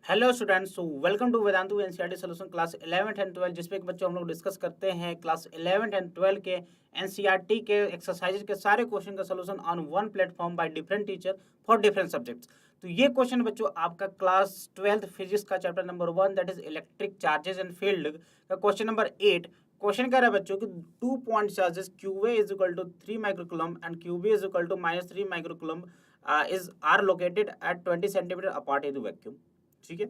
Hello students, welcome to Vedantu NCERT solution class 11th and 12 जिसपे बच्चों हम लोग डिस्कस करते हैं क्लास 11th एंड 12 के एनसीईआरटी के एक्सरसाइजेज के सारे क्वेश्चन का solution on one platform by different teacher for different subjects. तो ये क्वेश्चन बच्चों आपका क्लास 12th फिजिक्स का chapter number 1 that is electric charges and field का क्वेश्चन नंबर 8। क्वेश्चन कह रहा है बच्चों कि 2 point charges QA is equal to 3 microcoulomb and QB is equal to -3 microcoulomb is are located at 20 centimetre apart in vacuum. ठीक है।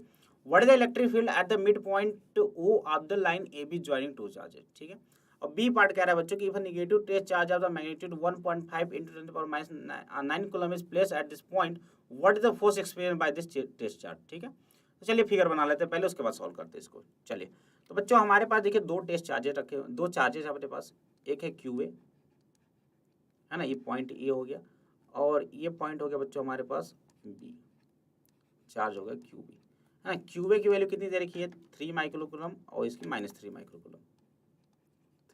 What is the electric field at the midpoint O of the line AB joining two charges? ठीक है। और B part कह रहा है बच्चों कि if a negative test charge of the magnitude 1.5 into 10 to the power minus 9 coulomb is placed at this point, what is the force experienced by this test charge? ठीक है। तो चलिए फिगर बना लेते हैं पहले, उसके बाद सॉल्व करते हैं इसको। चलिए तो बच्चों हमारे पास देखिए दो टेस्ट चार्जेस रखे हुए, दो चार्जेस है अपने पास। एक है QA, है ना, ये पॉइंट ए हो गया, और ये पॉइंट हो गया बच्चों हमारे पास बी, चार्ज हो गया QB। हाँ, QA की वैल्यू कितनी दे रखी है 3 माइक्रोकूलम और इसकी -3 माइक्रोकूलम।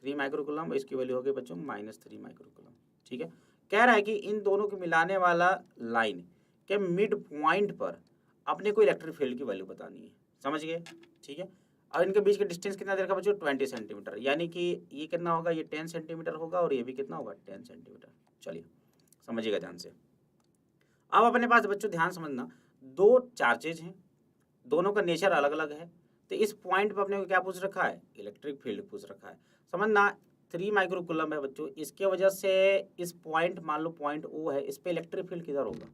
3 माइक्रोकूलम, इसकी वैल्यू हो गई बच्चों -3 माइक्रोकूलम। ठीक है। कह रहा है कि इन दोनों को मिलाने वाला लाइन के मिड पॉइंट पर अपने को इलेक्ट्रिक फील्ड की वैल्यू बतानी है। समझ गए? ठीक है। और इनके बीच का डिस्टेंस कितना दे रखा बच्चों 20 सेंटीमीटर, यानी कि ये कितना होगा, ये 10 सेंटीमीटर होगा और ये भी कितना होगा 10 सेंटीमीटर। चलिए समझिएगा ध्यान से। अब अपने पास बच्चों ध्यान समझना, दो चार्जेज हैं, दोनों का नेचर अलग अलग है। तो इस पॉइंट पर अपने को क्या पूछ रखा है, इलेक्ट्रिक फील्ड पूछ रखा है। समझना 3 माइक्रोकूलम है बच्चों, इसके वजह से इस पॉइंट, मान लो पॉइंट O है, इस पे इलेक्ट्रिक फील्ड किधर होगा,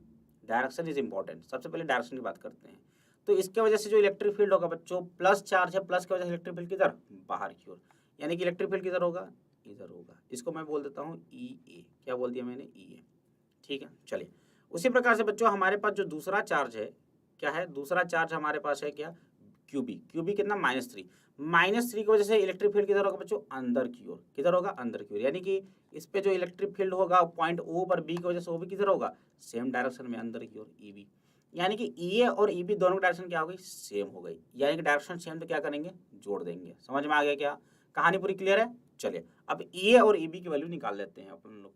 डायरेक्शन इज इंपॉर्टेंट। सबसे पहले डायरेक्शन की बात करते हैं। तो इसके वजह से जो इलेक्ट्रिक फील्ड होगा बच्चों, प्लस चार्ज है, प्लस की वजह से इलेक्ट्रिक फील्ड किधर, बाहर की ओर, यानी कि इलेक्ट्रिक फील्ड किधर होगा, इधर होगा। इसको मैं बोल देता हूँ EA। क्या बोल दिया मैंने, EA। ठीक है। चलिए उसी प्रकार से बच्चों हमारे पास जो दूसरा चार्ज है, क्या है, दूसरा चार्ज हमारे पास है क्या, QB कितना -3। -3 की वजह से इलेक्ट्रिक फील्ड किधर होगा बच्चों, अंदर की ओर। किधर होगा, अंदर की ओर, यानी कि इस पे जो इलेक्ट्रिक फील्ड होगा पॉइंट O पर B की वजह से वो भी किधर होगा, सेम डायरेक्शन में, अंदर की ओर, EB। यानी कि EA और EB दोनों की डायरेक्शन क्या हो गई, सेम हो गई। यानी कि डायरेक्शन सेम तो क्या करेंगे, जोड़ देंगे। समझ में आ गया क्या, कहानी पूरी क्लियर है? चलिए अब EA और EB की वैल्यू निकाल लेते हैं अपन लोग।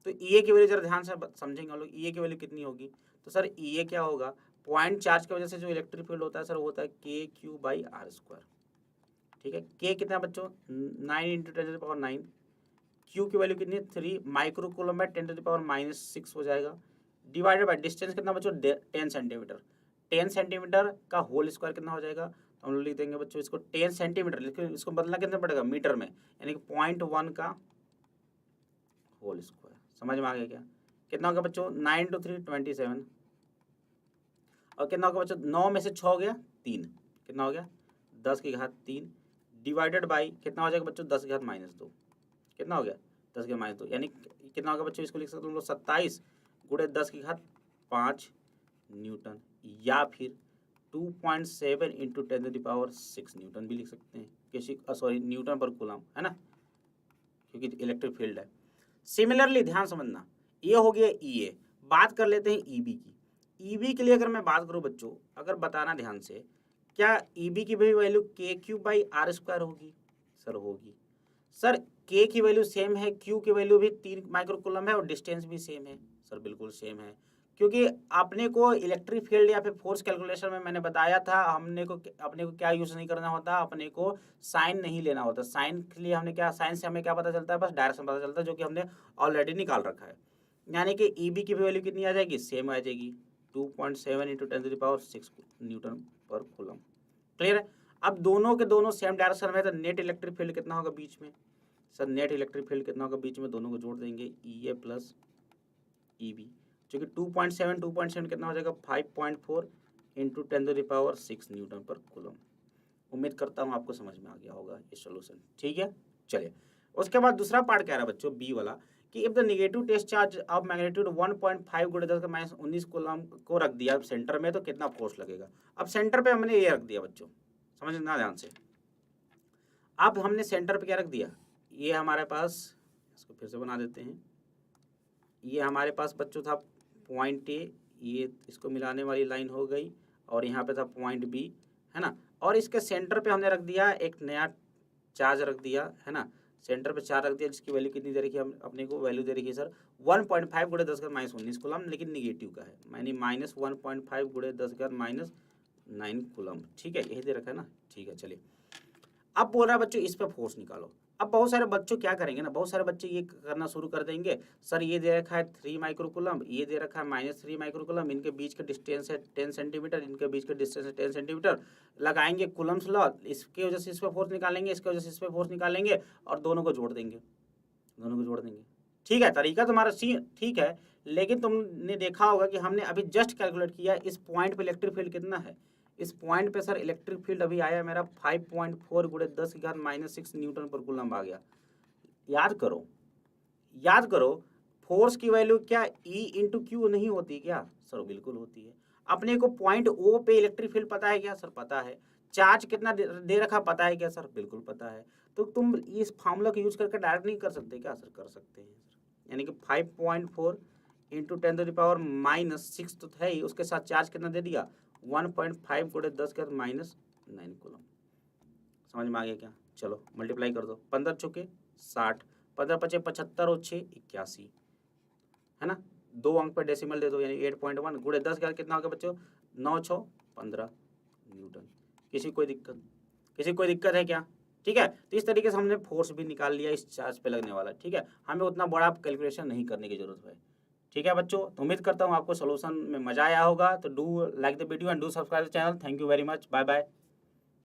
तो EA की वैल्यू जरा ध्यान से समझेंगे हम लोग। EA की वैल्यू कितनी होगी, तो सर EA क्या होगा, पॉइंट चार्ज की वजह से जो इलेक्ट्रिक फील्ड होता है सर वो होता है KQ/R²। ठीक है। K कितना बच्चों 9 × 10⁻⁹। Q की वैल्यू कितनी है 3 माइक्रोकूलम बाय 10⁻⁻6 हो जाएगा, डिवाइडेड बाय डिस्टेंस कितना बच्चों 10 सेंटीमीटर। 10 सेंटीमीटर का होल स्क्वायर कितना हो जाएगा, तो हम लोग लिख देंगे बच्चों इसको 10 सेंटीमीटर, लेकिन इसको बदलना कितना पड़ेगा, मीटर में, यानी कि 0.1 का होल स्क्वायर। समझ में आ गया क्या, कितना होगा बच्चों 9 × 3 27, और कितना होगा बच्चों 9 में से 6 हो गया 3, कितना हो गया 10 की घात 3, डिवाइडेड बाई कितना हो जाएगा बच्चों 10 की घात -2, कितना हो गया 10 की घात -2, यानी कितना होगा बच्चों, इसको लिख सकते हो हम लोग 27 × 10 की घात 5 न्यूटन, या फिर 2.7 × 10⁻⁶ न्यूटन भी लिख सकते हैं, किसी सॉरी न्यूटन पर कूलम, है ना, क्योंकि इलेक्ट्रिक फील्ड है। सिमिलरली ध्यान समझना, ये हो गया EA। बात कर लेते हैं EB की। EB के लिए अगर मैं बात करूं बच्चों, अगर बताना ध्यान से, क्या EB की भी वैल्यू KQ/R² होगी, सर होगी। सर K की वैल्यू सेम है, Q की वैल्यू भी 3 माइक्रोकूलम है और डिस्टेंस भी सेम है, सर बिल्कुल सेम है। क्योंकि अपने को इलेक्ट्रिक फील्ड या फिर फोर्स कैलकुलेशन में मैंने बताया था, अपने को क्या यूज नहीं करना होता, अपने को साइन नहीं लेना होता। साइन के लिए हमने क्या, साइन से हमें क्या पता चलता है, बस डायरेक्शन पता चलता है, जो कि हमने ऑलरेडी निकाल रखा है। यानी कि EB की भी वैल्यू कितनी आ जाएगी, सेम आ जाएगी, 2.7 × 10⁻⁶ न्यूटन पर कूलम। क्लियर है? अब दोनों के दोनों सेम डायरेक्शन में, तो नेट इलेक्ट्रिक फील्ड कितना होगा बीच में, सर नेट इलेक्ट्रिक फील्ड कितना होगा बीच में, दोनों को जोड़ देंगे EA + EB, जो कि 2.7 कितना हो जाएगा 5.4 × 10⁻⁶ न्यूटन पर कूलम। उम्मीद करता हूँ आपको समझ में आ गया होगा ये सॉल्यूशन। ठीक है। चलिए उसके बाद दूसरा पार्ट कह रहा है बच्चों B वाला, कि if the negative test charge of magnitude 1.5 × 10⁻19 coulomb को रख दिया सेंटर में, तो कितना फोर्स लगेगा। अब सेंटर पे हमने ये रख दिया बच्चों, समझना ध्यान से। अब हमने सेंटर पे क्या रख दिया, ये हमारे पास, इसको फिर से बना देते हैं, ये हमारे पास बच्चों था पॉइंट A, ये इसको मिलाने वाली लाइन हो गई, और यहाँ पे था पॉइंट B, है ना, और इसके सेंटर पे हमने रख दिया एक नया चार्ज रख दिया, है ना, सेंटर पे चार्ज रख दिया, जिसकी वैल्यू कितनी दे रखी है, हम अपने को वैल्यू दे रखी है सर 1.5 × 10⁻19 कूलम, लेकिन निगेटिव का है, यानी -1.5 × 10⁻19 9 कूलम, ठीक है, यही दे रखा है ना, ठीक है। चलिए अब बोल रहा है बच्चों इस पे फोर्स निकालो। अब बहुत सारे बच्चों क्या करेंगे ना, बहुत सारे बच्चे ये करना शुरू कर देंगे, सर ये दे रखा है 3 माइक्रोकूलम, ये दे रखा है -3 माइक्रोकूलम, इनके बीच का डिस्टेंस है 10 सेंटीमीटर, इनके बीच का डिस्टेंस है 10 सेंटीमीटर, लगाएंगे कूलम्स लॉ, इसकी वजह से इस पे फोर्स निकालेंगे, इसकी वजह से इस पे फोर्स निकालेंगे और दोनों को जोड़ देंगे, दोनों को जोड़ देंगे। ठीक है, तरीका तुम्हारा ठीक है, लेकिन तुमने देखा होगा कि हमने अभी जस्ट कैलकुलेट किया इस पॉइंट पे इलेक्ट्रिक फील्ड कितना है। इस पॉइंट पे सर इलेक्ट्रिक फील्ड अभी आया मेरा 5.4 गुणे 10⁻⁻6 न्यूटन पर कूलम आ गया। याद करो, याद करो, फोर्स की वैल्यू क्या E इंटू क्यू नहीं होती क्या सर? बिल्कुल होती है। अपने को पॉइंट O पे इलेक्ट्रिक फील्ड पता है क्या सर? पता है। चार्ज कितना दे रखा पता है क्या सर? बिल्कुल पता है। तो तुम इस फार्मूला को यूज करके डायरेक्ट नहीं कर सकते क्या सर? कर सकते हैं सर। यानी कि 5.4 इंटू 10⁻⁻6 तो है ही, उसके साथ चार्ज कितना दे दिया 1.5 गुणे 10⁻⁹ कूलम। समझ में आ गया क्या? चलो मल्टीप्लाई कर दो, 15 चौके 60, 15 पचे 75 और 6 81, है ना। 2 अंक पर डेसिमल दे दो, यानी 8.1 गुणे 10 का कितना हो गया बच्चों? 9 6 15 न्यूटन। किसी कोई दिक्कत? किसी कोई दिक्कत है क्या? ठीक है, तो इस तरीके से हमने फोर्स भी निकाल लिया इस चार्ज पे लगने वाला। ठीक है, हमें उतना बड़ा कैलकुलेशन नहीं करने की जरूरत है। ठीक है बच्चों, तो उम्मीद करता हूँ आपको सोल्यूशन में मजा आया होगा। तो do like the video and do subscribe the channel. Thank you very much, bye bye.